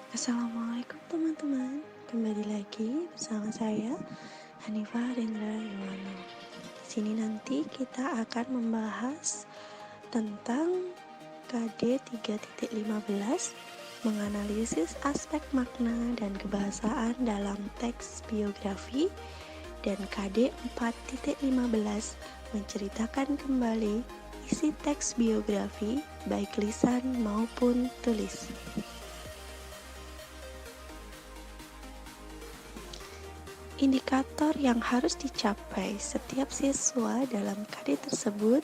Assalamualaikum teman-teman, kembali lagi bersama saya Hanifah Rendra Yohana. Di sini nanti kita akan membahas tentang KD 3.15 menganalisis aspek makna dan kebahasaan dalam teks biografi, dan KD 4.15 menceritakan kembali isi teks biografi baik lisan maupun tulis. Indikator yang harus dicapai setiap siswa dalam KD tersebut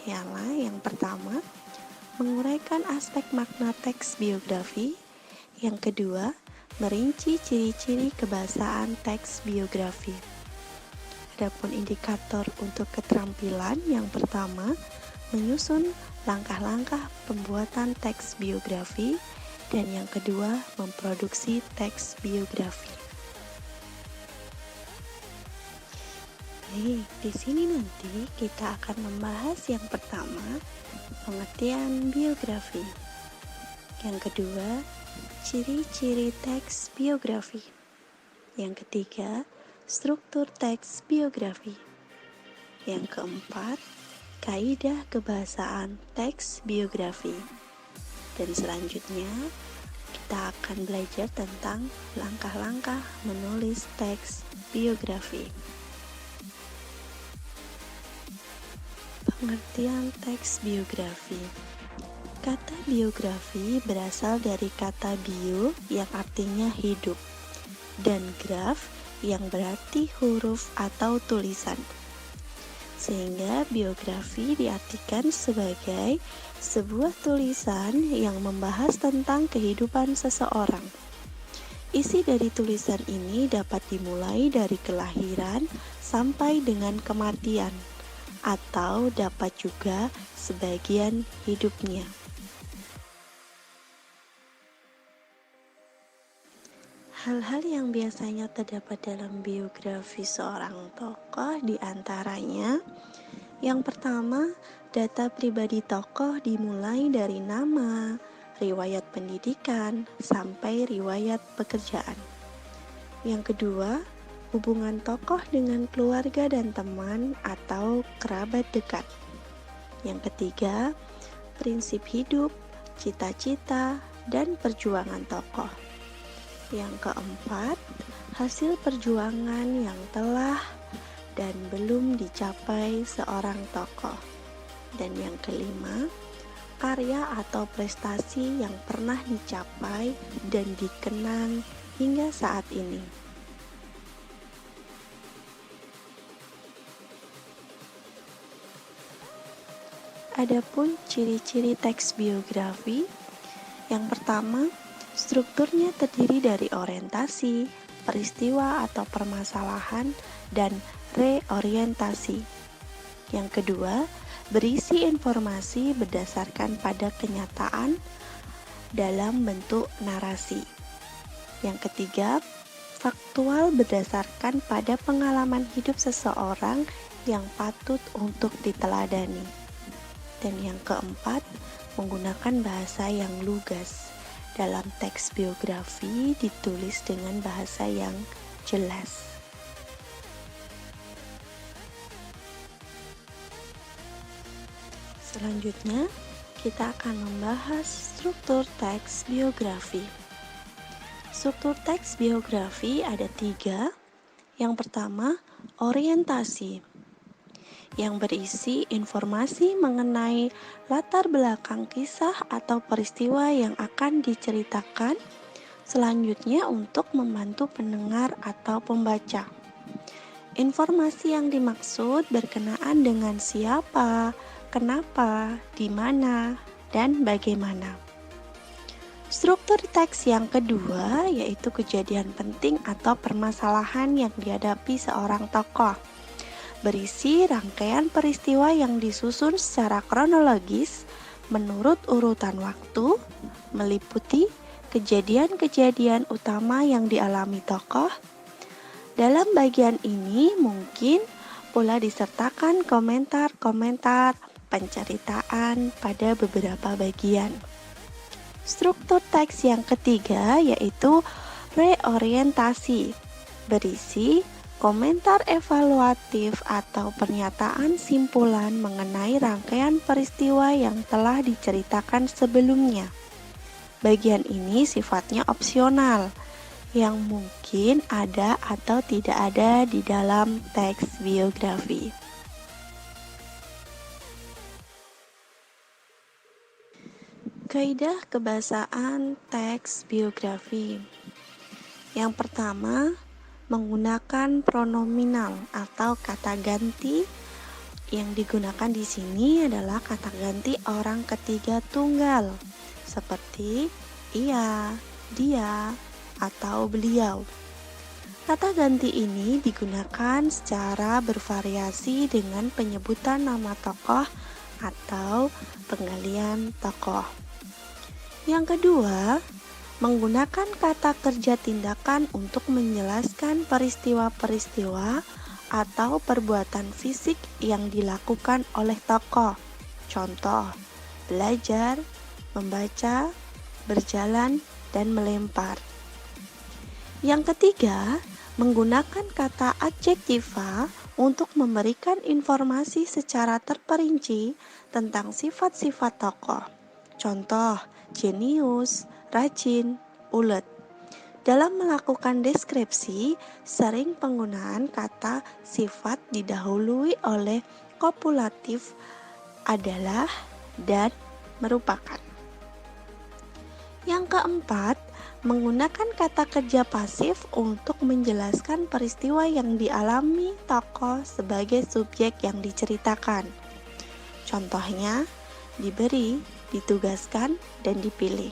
ialah yang pertama, menguraikan aspek makna teks biografi. Yang kedua, merinci ciri-ciri kebahasaan teks biografi. Adapun indikator untuk keterampilan yang pertama, menyusun langkah-langkah pembuatan teks biografi, dan yang kedua, memproduksi teks biografi. Baik, di sini nanti kita akan membahas yang pertama, pengertian biografi. Yang kedua, ciri-ciri teks biografi. Yang ketiga, struktur teks biografi. Yang keempat, kaidah kebahasaan teks biografi. Dan selanjutnya, kita akan belajar tentang langkah-langkah menulis teks biografi. Pengertian teks biografi. Kata biografi berasal dari kata bio yang artinya hidup, dan graf yang berarti huruf atau tulisan. Sehingga biografi diartikan sebagai sebuah tulisan yang membahas tentang kehidupan seseorang. Isi dari tulisan ini dapat dimulai dari kelahiran sampai dengan kematian, atau dapat juga sebagian hidupnya. Hal-hal yang biasanya terdapat dalam biografi seorang tokoh diantaranya, yang pertama, data pribadi tokoh dimulai dari nama, riwayat pendidikan, sampai riwayat pekerjaan. Yang kedua, hubungan tokoh dengan keluarga dan teman atau kerabat dekat. Yang ketiga, prinsip hidup, cita-cita, dan perjuangan tokoh. Yang keempat, hasil perjuangan yang telah dan belum dicapai seorang tokoh. Dan yang kelima, karya atau prestasi yang pernah dicapai dan dikenang hingga saat ini. Adapun ciri-ciri teks biografi, yang pertama, strukturnya terdiri dari orientasi, peristiwa atau permasalahan, dan reorientasi. Yang kedua, berisi informasi berdasarkan pada kenyataan dalam bentuk narasi. Yang ketiga, faktual berdasarkan pada pengalaman hidup seseorang yang patut untuk diteladani. Dan yang keempat, menggunakan bahasa yang lugas. Dalam teks biografi ditulis dengan bahasa yang jelas. Selanjutnya, kita akan membahas struktur teks biografi. Struktur teks biografi ada 3. Yang pertama, orientasi, yang berisi informasi mengenai latar belakang kisah atau peristiwa yang akan diceritakan, selanjutnya untuk membantu pendengar atau pembaca. Informasi yang dimaksud berkenaan dengan siapa, kenapa, di mana, dan bagaimana. Struktur teks yang kedua yaitu kejadian penting atau permasalahan yang dihadapi seorang tokoh. Berisi rangkaian peristiwa yang disusun secara kronologis menurut urutan waktu, meliputi kejadian-kejadian utama yang dialami tokoh. Dalam bagian ini mungkin pula disertakan komentar-komentar penceritaan pada beberapa bagian. Struktur teks yang ketiga yaitu reorientasi, berisi komentar evaluatif atau pernyataan simpulan mengenai rangkaian peristiwa yang telah diceritakan sebelumnya. Bagian ini sifatnya opsional, yang mungkin ada atau tidak ada di dalam teks biografi. Kaidah kebahasaan teks biografi. Yang pertama, menggunakan pronominal atau kata ganti. Yang digunakan di sini adalah kata ganti orang ketiga tunggal, seperti ia, dia, atau beliau. Kata ganti ini digunakan secara bervariasi dengan penyebutan nama tokoh atau penggalian tokoh. Yang kedua, menggunakan kata kerja tindakan untuk menjelaskan peristiwa-peristiwa atau perbuatan fisik yang dilakukan oleh tokoh. Contoh, belajar, membaca, berjalan, dan melempar. Yang ketiga, menggunakan kata adjektiva untuk memberikan informasi secara terperinci tentang sifat-sifat tokoh. Contoh, jenius, rajin, ulet. Dalam melakukan deskripsi, sering penggunaan kata sifat didahului oleh kopulatif adalah dan merupakan. Yang keempat, menggunakan kata kerja pasif untuk menjelaskan peristiwa yang dialami tokoh sebagai subjek yang diceritakan. Contohnya, diberi, ditugaskan, dan dipilih.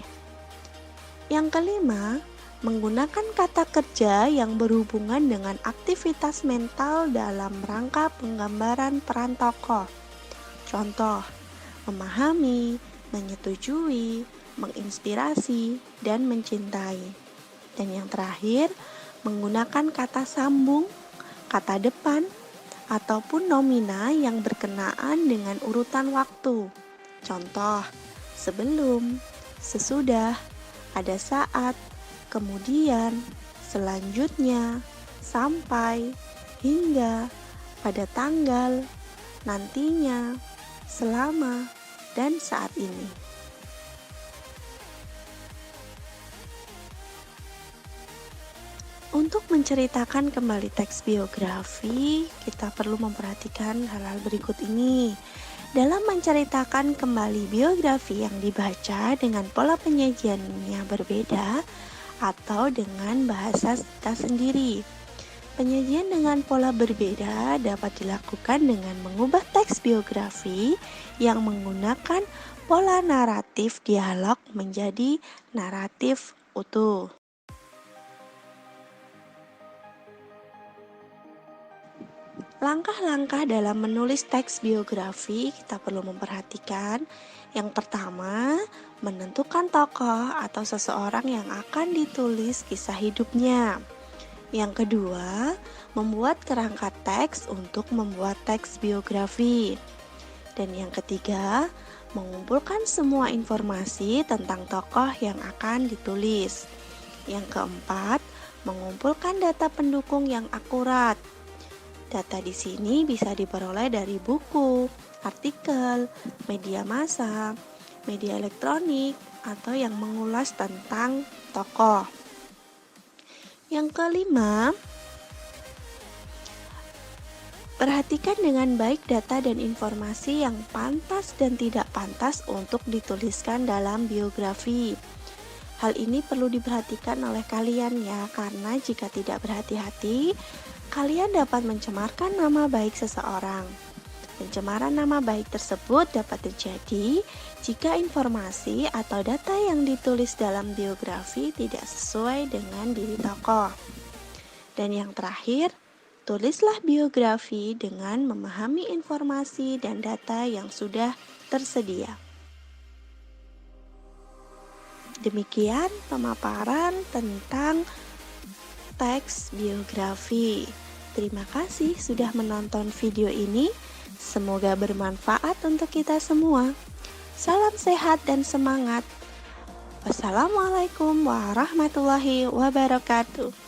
Yang kelima, menggunakan kata kerja yang berhubungan dengan aktivitas mental dalam rangka penggambaran peran tokoh. Contoh, memahami, menyetujui, menginspirasi, dan mencintai. Dan yang terakhir, menggunakan kata sambung, kata depan, ataupun nomina yang berkenaan dengan urutan waktu. Contoh, sebelum, sesudah, ada saat, kemudian, selanjutnya, sampai, hingga, pada tanggal, nantinya, selama, dan saat ini. Untuk menceritakan kembali teks biografi, kita perlu memperhatikan hal-hal berikut ini. Dalam menceritakan kembali biografi yang dibaca dengan pola penyajiannya berbeda atau dengan bahasa kita sendiri. Penyajian dengan pola berbeda dapat dilakukan dengan mengubah teks biografi yang menggunakan pola naratif dialog menjadi naratif utuh. Langkah-langkah dalam menulis teks biografi kita perlu memperhatikan. Yang pertama, menentukan tokoh atau seseorang yang akan ditulis kisah hidupnya. Yang kedua, membuat kerangka teks untuk membuat teks biografi. Dan yang ketiga, mengumpulkan semua informasi tentang tokoh yang akan ditulis. Yang keempat, mengumpulkan data pendukung yang akurat. Data di sini bisa diperoleh dari buku, artikel, media massa, media elektronik, atau yang mengulas tentang tokoh. Yang kelima, perhatikan dengan baik data dan informasi yang pantas dan tidak pantas untuk dituliskan dalam biografi. Hal ini perlu diperhatikan oleh kalian ya, karena jika tidak berhati-hati, kalian dapat mencemarkan nama baik seseorang. Pencemaran nama baik tersebut dapat terjadi jika informasi atau data yang ditulis dalam biografi tidak sesuai dengan diri tokoh. Dan yang terakhir, tulislah biografi dengan memahami informasi dan data yang sudah tersedia. Demikian pemaparan tentang teks biografi. Terima kasih sudah menonton video ini. Semoga bermanfaat untuk kita semua. Salam sehat dan semangat. Wassalamualaikum warahmatullahi wabarakatuh.